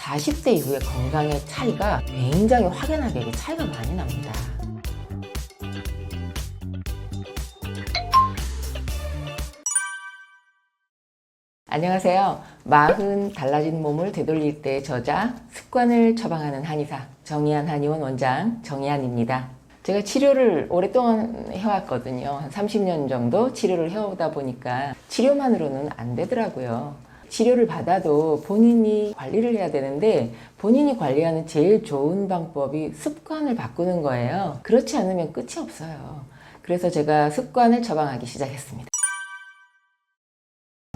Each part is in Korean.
40대 이후의 건강의 차이가 굉장히 확연하게 차이가 많이 납니다. 안녕하세요. 40 달라진 몸을 되돌릴 때 저자, 습관을 처방하는 한의사 정의한 한의원 원장 정의한입니다. 제가 치료를 오랫동안 해왔거든요. 한 30년 정도 치료를 해오다 보니까 치료만으로는 안 되더라고요. 치료를 받아도 본인이 관리를 해야 되는데 본인이 관리하는 제일 좋은 방법이 습관을 바꾸는 거예요. 그렇지 않으면 끝이 없어요. 그래서 제가 습관을 처방하기 시작했습니다.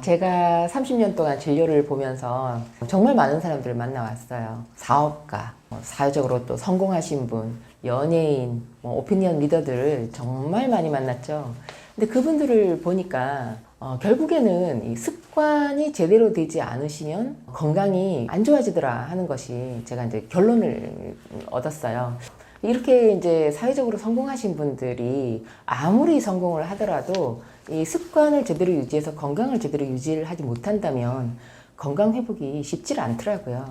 제가 30년 동안 진료를 보면서 정말 많은 사람들을 만나왔어요. 사업가, 사회적으로 또 성공하신 분, 연예인, 오피니언 리더들을 정말 많이 만났죠. 근데 그분들을 보니까 결국에는 이 습관이 제대로 되지 않으시면 건강이 안 좋아지더라 하는 것이 제가 이제 결론을 얻었어요. 이렇게 이제 사회적으로 성공하신 분들이 아무리 성공을 하더라도 이 습관을 제대로 유지해서 건강을 제대로 유지를 하지 못한다면 건강 회복이 쉽지 않더라고요.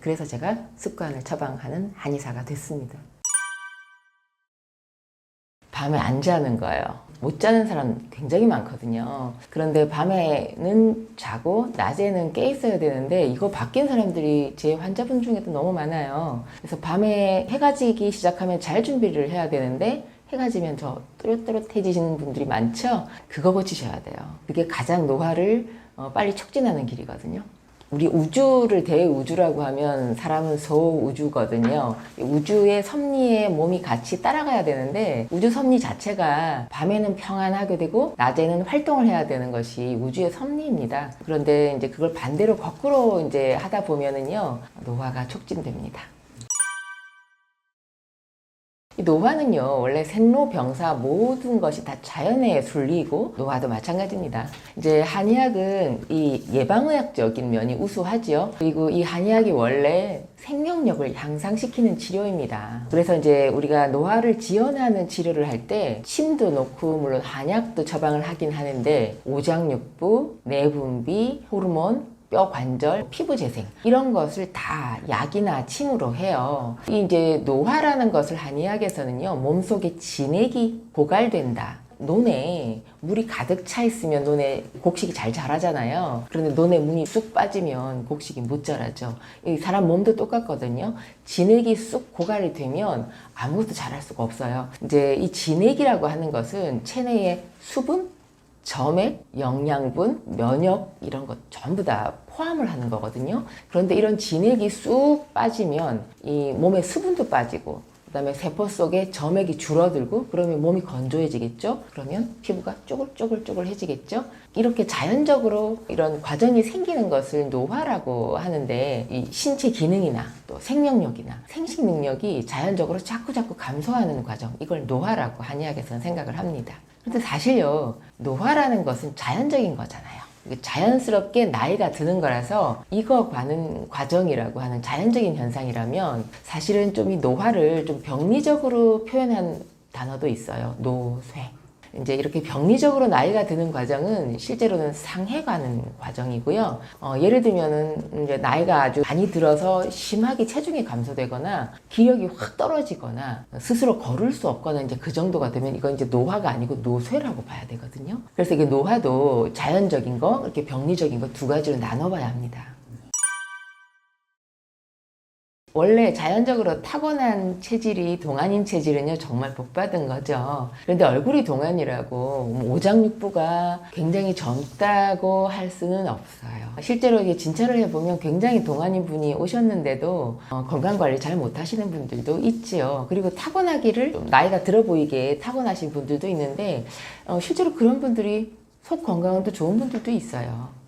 그래서 제가 습관을 처방하는 한의사가 됐습니다. 밤에 안 자는 거예요. 못 자는 사람 굉장히 많거든요. 그런데 밤에는 자고 낮에는 깨 있어야 되는데 이거 바뀐 사람들이 제 환자분 중에도 너무 많아요. 그래서 밤에 해가 지기 시작하면 잘 준비를 해야 되는데 해가 지면 저 또렷또렷해지시는 분들이 많죠? 그거 고치셔야 돼요. 그게 가장 노화를 빨리 촉진하는 길이거든요. 우리 우주를 대우주라고 하면 사람은 소우주거든요. 우주의 섭리에 몸이 같이 따라가야 되는데 우주 섭리 자체가 밤에는 평안하게 되고 낮에는 활동을 해야 되는 것이 우주의 섭리입니다. 그런데 이제 그걸 반대로 거꾸로 이제 하다 보면은요, 노화가 촉진됩니다. 이 노화는요, 원래 생로병사 모든 것이 다 자연의 순리이고 노화도 마찬가지입니다. 이제 한의학은 이 예방의학적인 면이 우수하죠. 그리고 이 한의학이 원래 생명력을 향상시키는 치료입니다. 그래서 이제 우리가 노화를 지연하는 치료를 할 때 침도 놓고 물론 한약도 처방을 하긴 하는데 오장육부, 내분비, 호르몬, 뼈 관절, 피부 재생 이런 것을 다 약이나 침으로 해요. 이제 노화라는 것을 한의학에서는요, 몸속에 진액이 고갈된다. 논에 물이 가득 차 있으면 논에 곡식이 잘 자라잖아요. 그런데 논에 물이 쑥 빠지면 곡식이 못 자라죠. 이 사람 몸도 똑같거든요. 진액이 쑥 고갈이 되면 아무것도 자랄 수가 없어요. 이제 이 진액이라고 하는 것은 체내의 수분, 점액, 영양분, 면역 이런 것 전부 다 포함을 하는 거거든요. 그런데 이런 진액이 쑥 빠지면 이 몸의 수분도 빠지고 그다음에 세포 속에 점액이 줄어들고 그러면 몸이 건조해지겠죠. 그러면 피부가 쪼글쪼글쪼글해지겠죠. 이렇게 자연적으로 이런 과정이 생기는 것을 노화라고 하는데 이 신체 기능이나 또 생명력이나 생식 능력이 자연적으로 자꾸자꾸 감소하는 과정, 이걸 노화라고 한의학에서는 생각을 합니다. 근데 사실요, 노화라는 것은 자연적인 거잖아요. 자연스럽게 나이가 드는 거라서 익어가는 과정이라고 하는 자연적인 현상이라면 사실은 좀 이 노화를 좀 병리적으로 표현한 단어도 있어요. 노쇠. 이제 이렇게 병리적으로 나이가 드는 과정은 실제로는 상해가는 과정이고요. 예를 들면은 이제 나이가 아주 많이 들어서 심하게 체중이 감소되거나 기력이 확 떨어지거나 스스로 걸을 수 없거나 이제 그 정도가 되면 이건 이제 노화가 아니고 노쇠라고 봐야 되거든요. 그래서 이게 노화도 자연적인 거, 이렇게 병리적인 거 두 가지로 나눠봐야 합니다. 원래 자연적으로 타고난 체질이 동안인 체질은요, 정말 복받은 거죠. 그런데 얼굴이 동안이라고 오장육부가 굉장히 젊다고 할 수는 없어요. 실제로 이게 진찰을 해보면 굉장히 동안인 분이 오셨는데도 건강관리 잘 못하시는 분들도 있지요. 그리고 타고나기를 좀 나이가 들어 보이게 타고나신 분들도 있는데 실제로 그런 분들이 속 건강은 또 좋은 분들도 있어요.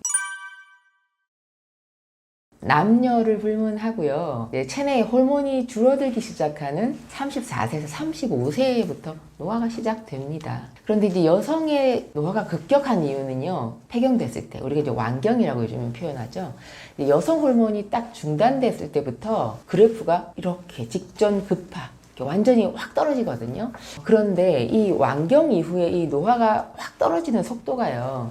남녀를 불문하고요. 체내의 호르몬이 줄어들기 시작하는 34세에서 35세부터 노화가 시작됩니다. 그런데 이제 여성의 노화가 급격한 이유는요, 폐경됐을 때, 우리가 이제 완경이라고 요즘은 표현하죠. 여성 호르몬이 딱 중단됐을 때부터 그래프가 이렇게 직전 급하, 완전히 확 떨어지거든요. 그런데 이 완경 이후에 이 노화가 확 떨어지는 속도가요,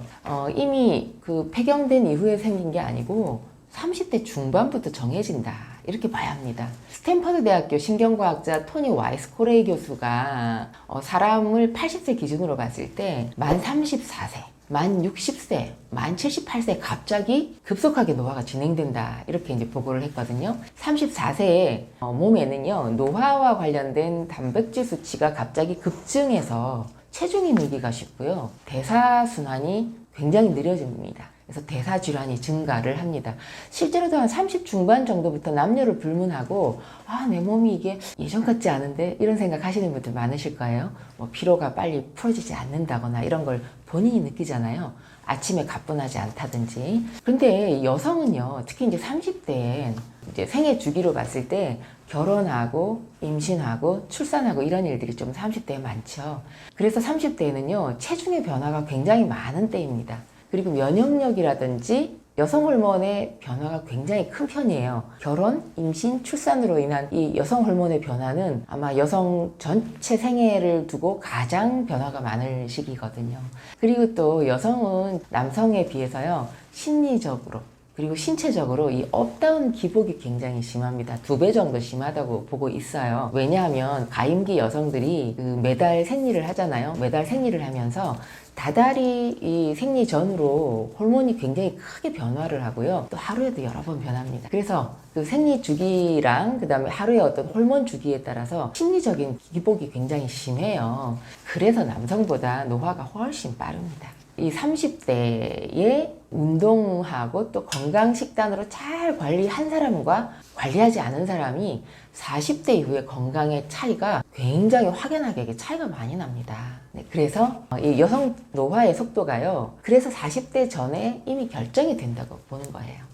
이미 그 폐경된 이후에 생긴 게 아니고 30대 중반부터 정해진다. 이렇게 봐야 합니다. 스탠퍼드 대학교 신경과학자 토니 와이스코레이 교수가 사람을 80세 기준으로 봤을 때 만 34세, 만 60세, 만 78세에 갑자기 급속하게 노화가 진행된다. 이렇게 이제 보고를 했거든요. 34세에 몸에는요, 노화와 관련된 단백질 수치가 갑자기 급증해서 체중이 늘기가 쉽고요. 대사순환이 굉장히 느려집니다. 그래서 대사질환이 증가를 합니다. 실제로도 한 30 중반 정도부터 남녀를 불문하고 내 몸이 이게 예전 같지 않은데 이런 생각 하시는 분들 많으실 거예요. 뭐 피로가 빨리 풀어지지 않는다거나 이런 걸 본인이 느끼잖아요. 아침에 가뿐하지 않다든지. 그런데 여성은요, 특히 이제 30대엔 이제 생애 주기로 봤을 때 결혼하고 임신하고 출산하고 이런 일들이 좀 30대에 많죠. 그래서 30대에는요, 체중의 변화가 굉장히 많은 때입니다. 그리고 면역력이라든지 여성 호르몬의 변화가 굉장히 큰 편이에요. 결혼, 임신, 출산으로 인한 이 여성 호르몬의 변화는 아마 여성 전체 생애를 두고 가장 변화가 많을 시기거든요. 그리고 또 여성은 남성에 비해서요, 심리적으로 그리고 신체적으로 이 업다운 기복이 굉장히 심합니다. 2배 정도 심하다고 보고 있어요. 왜냐하면 가임기 여성들이 매달 생리를 하잖아요. 매달 생리를 하면서 다달이 이 생리 전후로 호르몬이 굉장히 크게 변화를 하고요. 또 하루에도 여러 번 변합니다. 그래서 그 생리 주기랑 그 다음에 하루의 어떤 호르몬 주기에 따라서 심리적인 기복이 굉장히 심해요. 그래서 남성보다 노화가 훨씬 빠릅니다. 이 30대에 운동하고 또 건강 식단으로 잘 관리한 사람과 관리하지 않은 사람이 40대 이후에 건강의 차이가 굉장히 확연하게 차이가 많이 납니다. 네, 그래서 이 여성 노화의 속도가요, 그래서 40대 전에 이미 결정이 된다고 보는 거예요.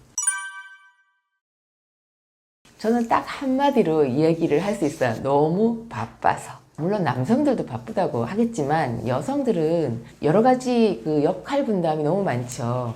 저는 딱 한마디로 이야기를 할 수 있어요. 너무 바빠서. 물론 남성들도 바쁘다고 하겠지만 여성들은 여러 가지 그 역할 분담이 너무 많죠.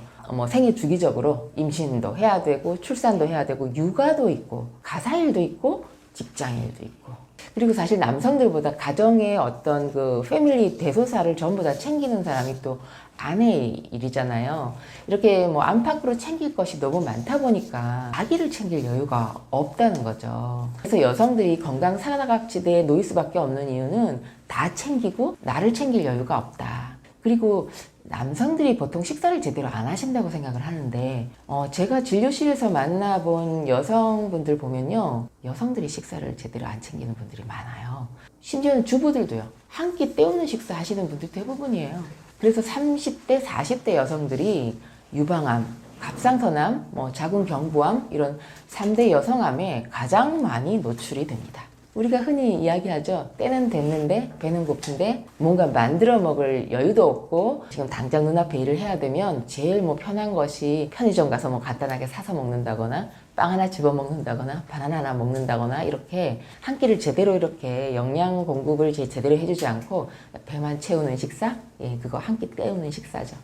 생애 주기적으로 임신도 해야 되고 출산도 해야 되고 육아도 있고 가사일도 있고 직장일도 있고, 그리고 사실 남성들보다 가정의 어떤 그 패밀리 대소사를 전부 다 챙기는 사람이 또 아내의 일이잖아요. 이렇게 뭐 안팎으로 챙길 것이 너무 많다 보니까 아기를 챙길 여유가 없다는 거죠. 그래서 여성들이 건강 사각지대에 놓일 수밖에 없는 이유는 다 챙기고 나를 챙길 여유가 없다. 그리고 남성들이 보통 식사를 제대로 안 하신다고 생각을 하는데 제가 진료실에서 만나본 여성분들 보면요, 여성들이 식사를 제대로 안 챙기는 분들이 많아요. 심지어는 주부들도요, 한 끼 때우는 식사 하시는 분들 대부분이에요. 그래서 30대, 40대 여성들이 유방암, 갑상선암, 자궁경부암 이런 3대 여성암에 가장 많이 노출이 됩니다. 우리가 흔히 이야기하죠. 때는 됐는데 배는 고픈데 뭔가 만들어 먹을 여유도 없고 지금 당장 눈앞에 일을 해야 되면 제일 편한 것이 편의점 가서 간단하게 사서 먹는다거나 빵 하나 집어 먹는다거나 바나나 하나 먹는다거나 이렇게 한 끼를 제대로 이렇게 영양 공급을 제대로 해주지 않고 배만 채우는 식사? 그거 한 끼 때우는 식사죠.